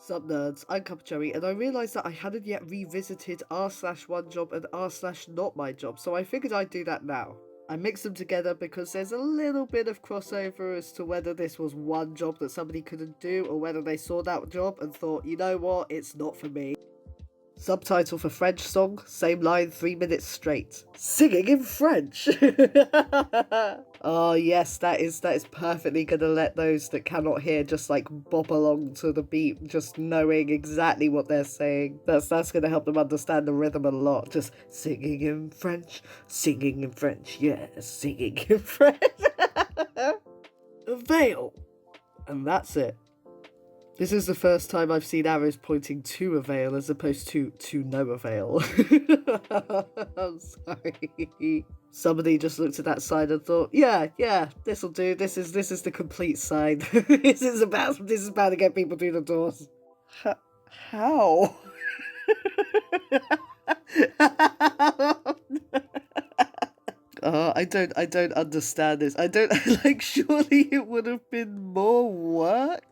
Sup nerds, I'm CuppaJoey, and I realised that I hadn't yet revisited r/onejob and r/notmyjob, so I figured I'd do that now. I mixed them together because there's a little bit of crossover as to whether this was one job that somebody couldn't do or whether they saw that job and thought, you know what, it's not for me. Subtitle for French song, same line 3 minutes straight. Singing in French! Oh yes, that is perfectly gonna let those that cannot hear just like bop along to the beat, just knowing exactly what they're saying. That's gonna help them understand the rhythm a lot. Just singing in French, yeah, singing in French. Veil! And that's it. This is the first time I've seen arrows pointing to a veil as opposed to no avail. I'm sorry. Somebody just looked at that sign and thought, yeah, this'll do. This is the complete sign. This is about to get people through the doors. How? I don't understand this. I don't like. Surely it would have been more work,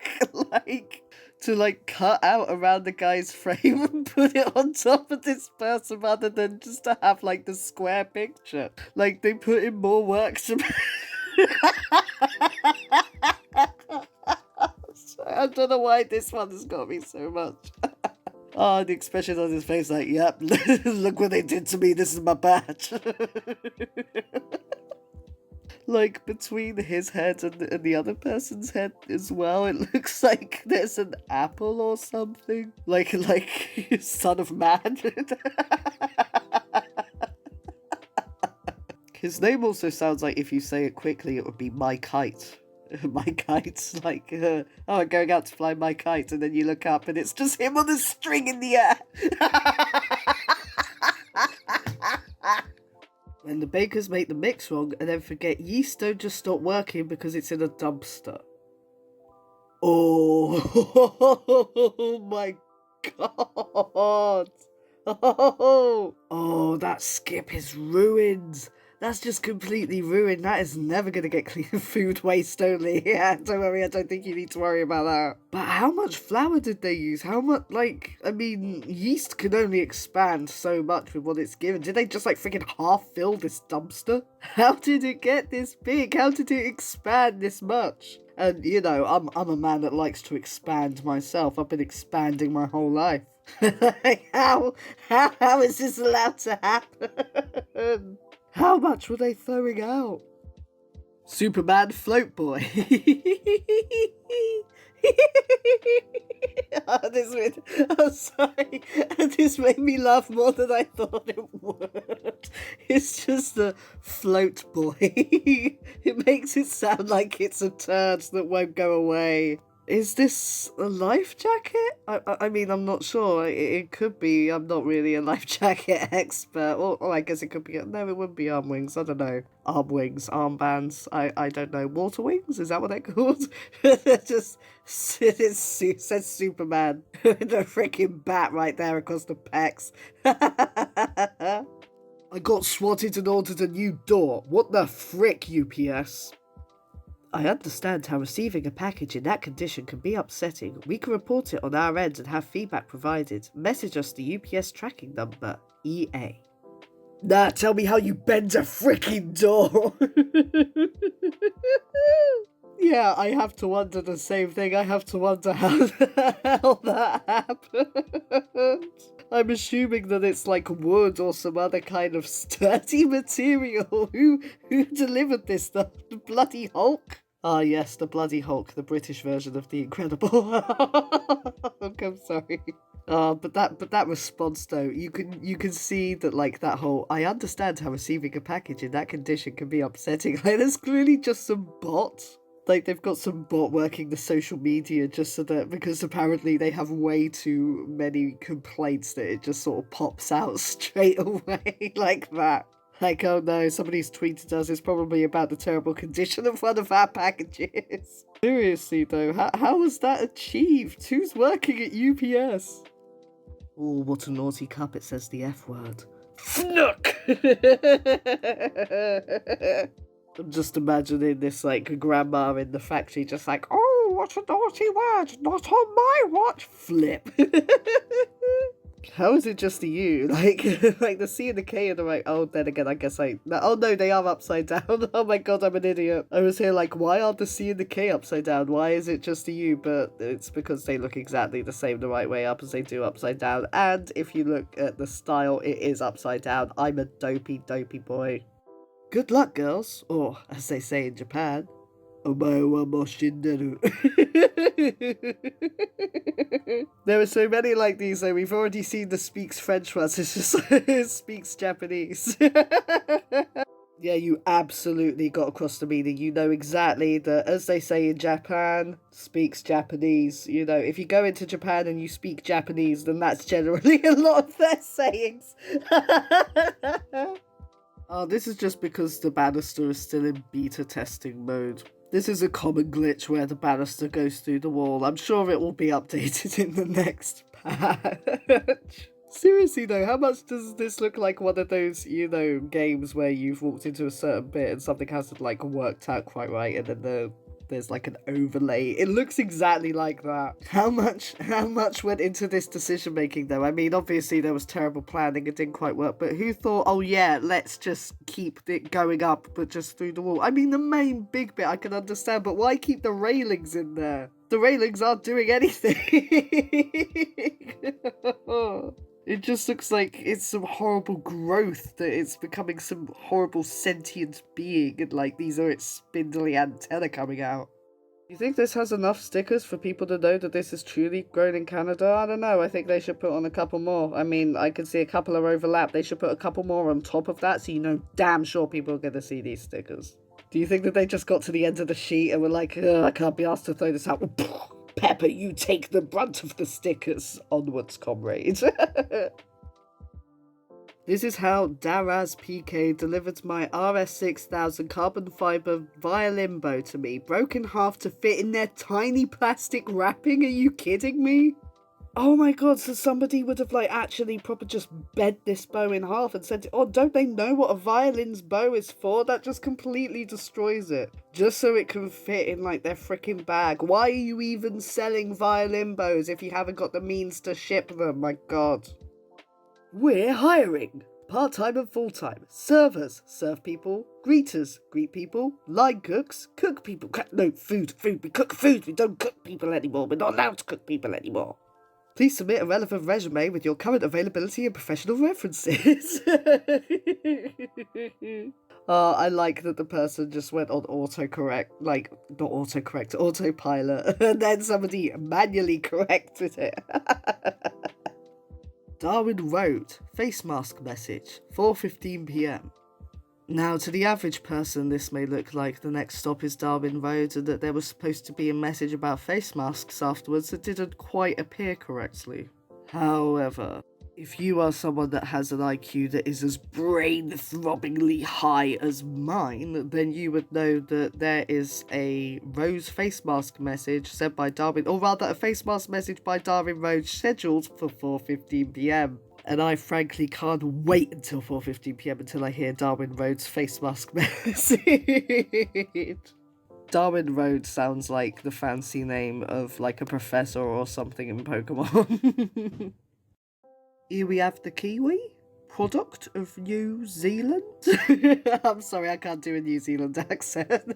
to cut out around the guy's frame and put it on top of this person rather than just to have the square picture. Like they put in more work to. I don't know why this one has got me so much. Oh, the expression on his face yep, look what they did to me, this is my badge. Between his head and the other person's head as well, it looks like there's an apple or something. Like Son of Man. His name also sounds like if you say it quickly, it would be My Kite. My Kite's I'm going out to fly my kite, and then you look up and it's just him on a string in the air. When the bakers make the mix wrong and then forget yeast don't just stop working because it's in a dumpster. Oh, my god. Oh, that skip is ruined. That's just completely ruined. That is never going to get clean. Food waste only. Yeah, don't worry, I don't think you need to worry about that. But how much flour did they use? How much, yeast can only expand so much with what it's given. Did they just freaking half fill this dumpster? How did it get this big? How did it expand this much? And, I'm a man that likes to expand myself. I've been expanding my whole life. How is this allowed to happen? How much were they throwing out? Superman Float Boy. I'm sorry. This made me laugh more than I thought it would. It's just a float boy. It makes it sound like it's a turd that won't go away. Is this a life jacket? I mean, I'm not sure. It could be. I'm not really a life jacket expert. Or I guess it could be. No, it wouldn't be arm wings. I don't know. Arm wings, armbands. I don't know. Water wings? Is that what they're called? It says Superman. The freaking bat right there across the pecs. I got swatted and ordered a new door. What the frick, UPS? I understand how receiving a package in that condition can be upsetting. We can report it on our end and have feedback provided. Message us the UPS tracking number, EA. Nah, tell me how you bend a freaking door. Yeah, I have to wonder the same thing. I have to wonder how the hell that happened. I'm assuming that it's wood or some other kind of sturdy material. Who delivered this stuff? The bloody Hulk? Ah, yes, the bloody Hulk, the British version of the Incredible Hulk. I'm sorry. But that response though, you can see that that whole I understand how receiving a package in that condition can be upsetting. There's clearly just some bots. They've got some bot working the social media just so that, because apparently they have way too many complaints that it just sort of pops out straight away like that. Oh no, somebody's tweeted us, it's probably about the terrible condition of one of our packages. Seriously though, how was that achieved? Who's working at UPS? Oh, what a naughty cup, it says the F word. Snook! I'm just imagining this grandma in the factory just oh, what a naughty word! Not on my watch! Flip. How is it just you? Like the C and the K are the right. Oh, then again, I guess oh no, they are upside down. Oh my god, I'm an idiot. I was here like, why aren't the C and the K upside down? Why is it just a U? But it's because they look exactly the same the right way up as they do upside down. And if you look at the style, it is upside down. I'm a dopey boy. Good luck, girls. Or, as they say in Japan, omae wa mo shinderu. There are so many like these, though. We've already seen the speaks French ones. It's just speaks Japanese. Yeah, you absolutely got across the meaning. You know exactly that, as they say in Japan, speaks Japanese. You know, if you go into Japan and you speak Japanese, then that's generally a lot of their sayings. Oh, this is just because the banister is still in beta testing mode. This is a common glitch where the banister goes through the wall. I'm sure it will be updated in the next patch. Seriously though, how much does this look like one of those, you know, games where you've walked into a certain bit and something hasn't like worked out quite right and then there's like an overlay. It looks exactly like that. How much went into this decision making though? I mean, obviously there was terrible planning, it didn't quite work, but who thought, oh yeah, let's just keep it going up but just through the wall? I mean, the main big bit I can understand, but why keep the railings in there? The railings aren't doing anything. It just looks like it's some horrible growth, that it's becoming some horrible sentient being, and like these are its spindly antennae coming out. Do you think this has enough stickers for people to know that this is truly grown in Canada? I don't know, I think they should put on a couple more. I mean, I can see a couple are overlapped. They should put a couple more on top of that so you know damn sure people are going to see these stickers. Do you think that they just got to the end of the sheet and were like, I can't be asked to throw this out? Pepper, you take the brunt of the stickers. Onwards, comrade. This is how Daraz PK delivered my RS6000 carbon fiber violin bow to me, broken in half to fit in their tiny plastic wrapping. Are you kidding me? Oh my god, so somebody would have like actually proper just bent this bow in half and sent it. Oh, don't they know what a violin's bow is for? That just completely destroys it. Just so it can fit in like their freaking bag. Why are you even selling violin bows if you haven't got the means to ship them? My god. We're hiring. Part-time and full-time. Servers, serve people. Greeters, greet people. Line cooks, cook people. No, food. We cook food. We don't cook people anymore. We're not allowed to cook people anymore. Please submit a relevant resume with your current availability and professional references. I like that the person just went on autocorrect, like, not autocorrect, autopilot, and then somebody manually corrected it. Darwin Road, face mask message, 4:15 PM. Now, to the average person, this may look like the next stop is Darwin Road and that there was supposed to be a message about face masks afterwards that didn't quite appear correctly. However, if you are someone that has an IQ that is as brain-throbbingly high as mine, then you would know that there is a Rose face mask message sent by Darwin, or rather a face mask message by Darwin Road scheduled for 4:15 PM. And I frankly can't wait until 4:15 PM until I hear Darwin Road's face mask message. Darwin Road sounds like the fancy name of like a professor or something in Pokemon. Here we have the kiwi, product of New Zealand. I'm sorry, I can't do a New Zealand accent.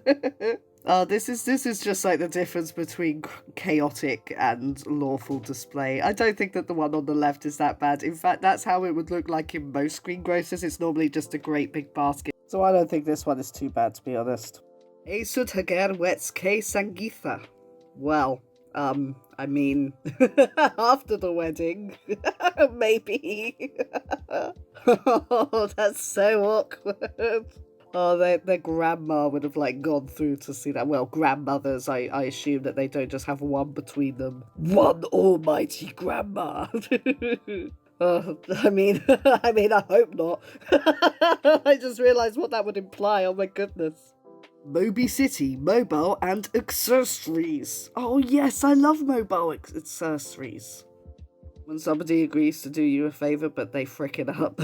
This is just like the difference between chaotic and lawful display. I don't think that the one on the left is that bad. In fact, that's how it would look like in most greengrocers. It's normally just a great big basket. So I don't think this one is too bad, to be honest. Esut hager wets ke sangitha. Well, I mean, after the wedding, maybe. Oh, that's so awkward. Oh, their grandma would have, like, gone through to see that. Well, grandmothers, I assume that they don't just have one between them. One almighty grandma. I mean, I hope not. I just realised what that would imply. Oh my goodness. Moby City, mobile and accessories. Oh yes, I love mobile accessories. When somebody agrees to do you a favour, but they frick it up.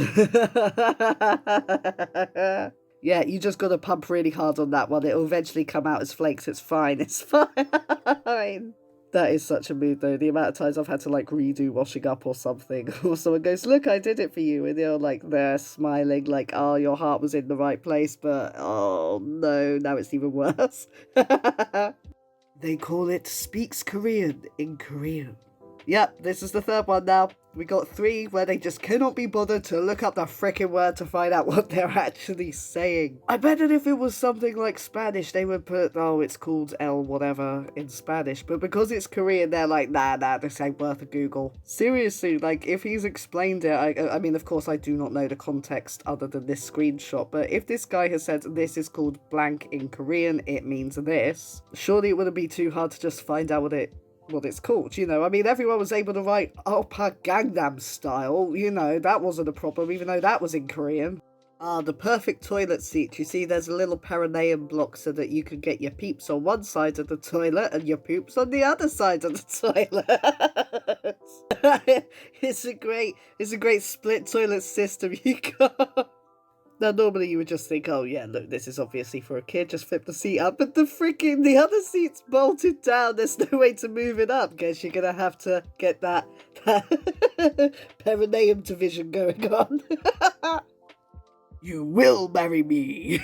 Yeah, you just gotta pump really hard on that one. It'll eventually come out as flakes. It's fine. It's fine. That is such a mood, though. The amount of times I've had to, like, redo washing up or something. Or someone goes, look, I did it for you. And you're, like, there smiling, like, oh, your heart was in the right place. But, oh, no, now it's even worse. They call it speaks Korean in Korean. Yep, this is the third one now. We got 3 where they just cannot be bothered to look up the frickin' word to find out what they're actually saying. I bet that if it was something like Spanish, they would put, oh, it's called El whatever in Spanish. But because it's Korean, they're like, nah, this ain't worth a Google. Seriously, like, if he's explained it, I mean, of course, I do not know the context other than this screenshot, but if this guy has said this is called blank in Korean, it means this, surely it wouldn't be too hard to just find out what it's called, you know. I mean, everyone was able to write Oppa Gangnam Style, you know, that wasn't a problem, even though that was in Korean. The perfect toilet seat. You see, there's a little perineum block so that you can get your peeps on one side of the toilet and your poops on the other side of the toilet. It's a great split toilet system you got. Now, normally you would just think, oh yeah, look, this is obviously for a kid, just flip the seat up, but the other seat's bolted down, there's no way to move it up. Guess you're gonna have to get that perineum division going on. You will marry me.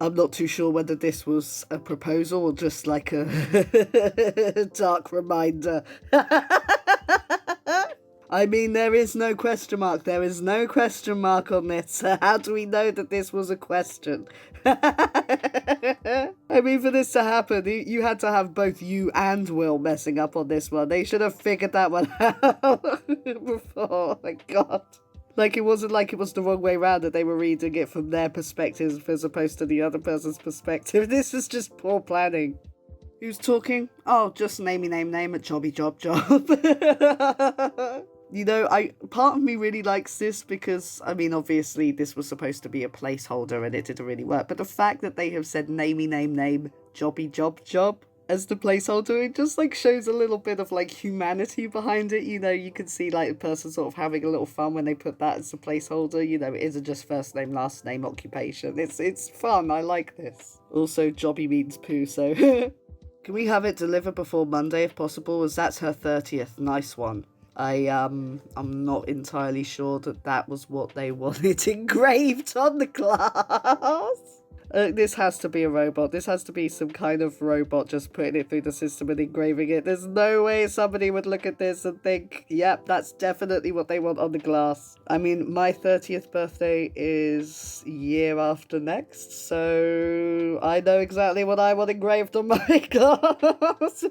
I'm not too sure whether this was a proposal or just like a dark reminder. I mean, there is no question mark. There is no question mark on this. How do we know that this was a question? I mean, for this to happen, you had to have both you and Will messing up on this one. They should have figured that one out before. Oh my god. Like, it wasn't like it was the wrong way around, that they were reading it from their perspective as opposed to the other person's perspective. This is just poor planning. Who's talking? Oh, just namey name at jobby job. You know, part of me really likes this because, I mean, obviously this was supposed to be a placeholder and it didn't really work, but the fact that they have said namey name jobby job as the placeholder, it just like shows a little bit of like humanity behind it. You know, you can see like a person sort of having a little fun when they put that as a placeholder. You know, it isn't just first name, last name, occupation. It's fun. I like this. Also, jobby means poo, so can we have it delivered before Monday if possible, as that's her 30th. Nice one. I'm not entirely sure that was what they wanted engraved on the glass. This has to be a robot. This has to be some kind of robot just putting it through the system and engraving it. There's no way somebody would look at this and think, yep, that's definitely what they want on the glass. I mean, my 30th birthday is year after next, so I know exactly what I want engraved on my glass.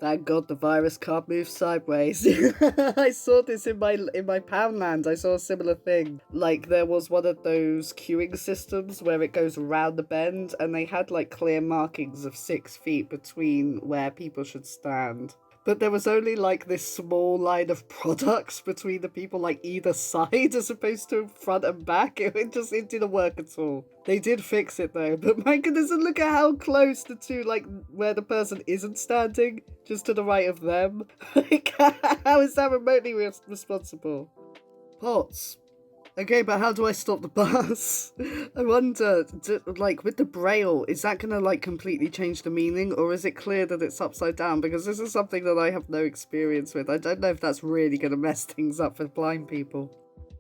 Thank God the virus can't move sideways. I saw this in my Poundland. I saw a similar thing. Like, there was one of those queuing systems where it goes around the bend, and they had like clear markings of 6 feet between where people should stand. But there was only like this small line of products between the people like either side as opposed to front and back. It didn't work at all. They did fix it though, but my goodness, and look at how close the two, like where the person isn't standing, just to the right of them. Like, how is that remotely responsible? Pots. Okay, but how do I stop the bus? I wonder, like, with the braille, is that gonna, like, completely change the meaning, or is it clear that it's upside down? Because this is something that I have no experience with. I don't know if that's really gonna mess things up for blind people.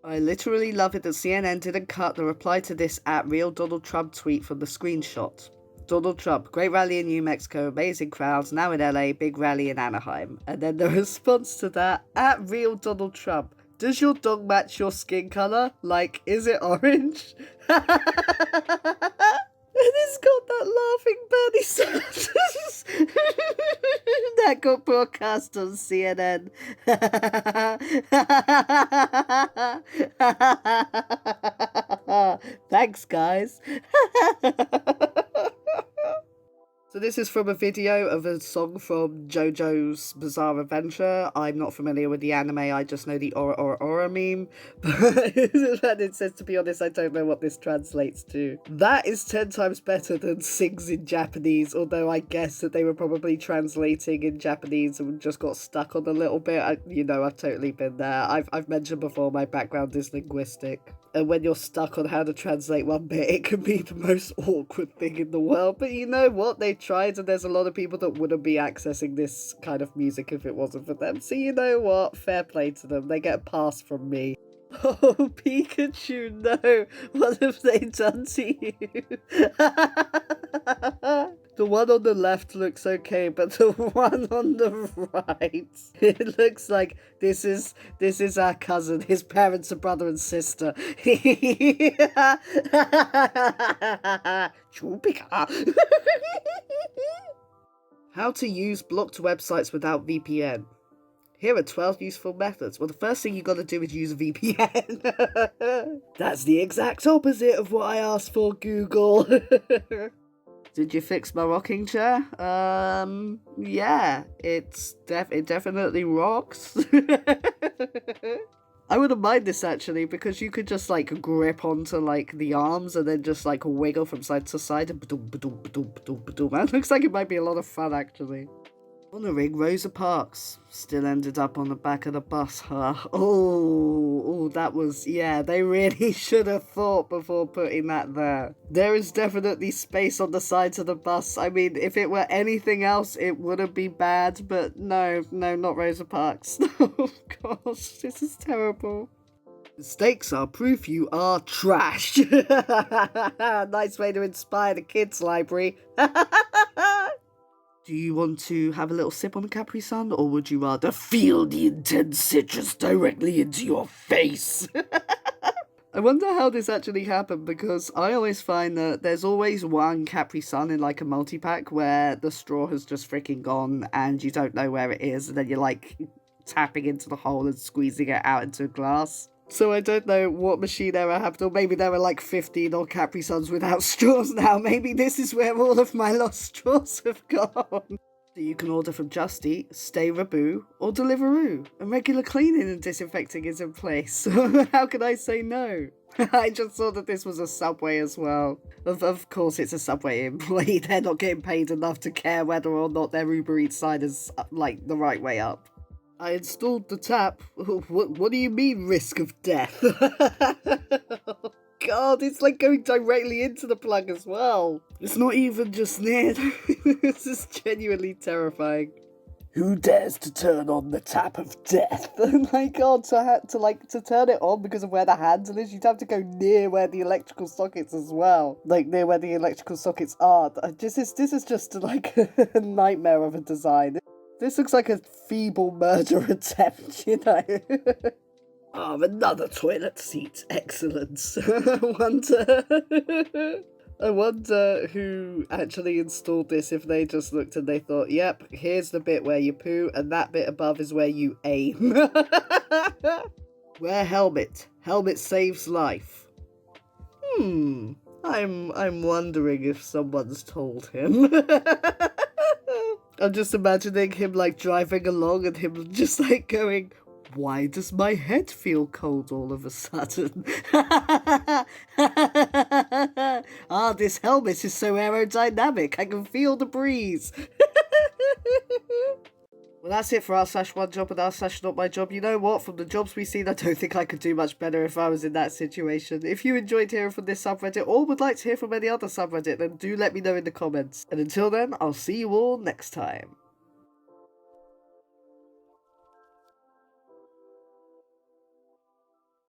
I literally love it that CNN didn't cut the reply to this @real Donald Trump tweet from the screenshot. Donald Trump, great rally in New Mexico, amazing crowds, now in LA, big rally in Anaheim. And then the response to that, @real Donald Trump. Does your dog match your skin colour? Like, is it orange? And it's got that laughing Bernie Sanders. That got broadcast on CNN. Thanks, guys. So this is from a video of a song from JoJo's Bizarre Adventure. I'm not familiar with the anime, I just know the Aura Aura Aura meme. And it says, to be honest, I don't know what this translates to. That is 10 times better than sings in Japanese, although I guess that they were probably translating in Japanese and just got stuck on a little bit. I've totally been there. I've mentioned before my background is linguistic. And when you're stuck on how to translate one bit, it can be the most awkward thing in the world. But you know what? They tried, and there's a lot of people that wouldn't be accessing this kind of music if it wasn't for them. So you know what? Fair play to them. They get a pass from me. Oh, Pikachu, no. What have they done to you? The one on the left looks okay, but the one on the right, it looks like this is our cousin. His parents are brother and sister. How to use blocked websites without VPN. Here are 12 useful methods. Well, the first thing you gotta do is use a VPN. That's the exact opposite of what I asked for, Google. Did you fix my rocking chair? Yeah, it definitely rocks. I wouldn't mind this actually, because you could just like grip onto like the arms and then just like wiggle from side to side. That looks like it might be a lot of fun actually. Honouring Rosa Parks. Still ended up on the back of the bus, huh? Oh, that was, yeah, they really should have thought before putting that there. There is definitely space on the sides of the bus. I mean, if it were anything else, it wouldn't be bad, but no, not Rosa Parks. Oh gosh, this is terrible. Mistakes are proof you are trash. Nice way to inspire the kids' library. Do you want to have a little sip on the Capri Sun, or would you rather feel the intense citrus directly into your face? I wonder how this actually happened, because I always find that there's always one Capri Sun in like a multi-pack where the straw has just freaking gone and you don't know where it is, and then you're like tapping into the hole and squeezing it out into a glass. So I don't know what machine error happened, or maybe there were like 15 odd Capri Suns without straws now. Maybe this is where all of my lost straws have gone. You can order from Just Eat, Stay Raboo, or Deliveroo, and regular cleaning and disinfecting is in place. So how can I say no? I just saw that this was a Subway as well. Of course it's a Subway employee. They're not getting paid enough to care whether or not their Uber Eats sign is like the right way up. I installed the tap. What do you mean, risk of death? God, it's like going directly into the plug as well. It's not even just near. This is genuinely terrifying. Who dares to turn on the tap of death? Oh my God, to turn it on because of where the handle is, you'd have to go near where the electrical sockets as well. Like near where the electrical sockets are. This is just like a nightmare of a design. This looks like a feeble murder attempt, you know? Oh, another toilet seat. Excellent. I wonder who actually installed this, if they just looked and they thought, yep, here's the bit where you poo, and that bit above is where you aim. Wear helmet. Helmet saves life. I'm wondering if someone's told him. I'm just imagining him like driving along and him just like going, why does my head feel cold all of a sudden? This helmet is so aerodynamic, I can feel the breeze. Well, that's it for r/onejob and r/notmyjob. You know what? From the jobs we've seen, I don't think I could do much better if I was in that situation. If you enjoyed hearing from this subreddit or would like to hear from any other subreddit, then do let me know in the comments. And until then, I'll see you all next time.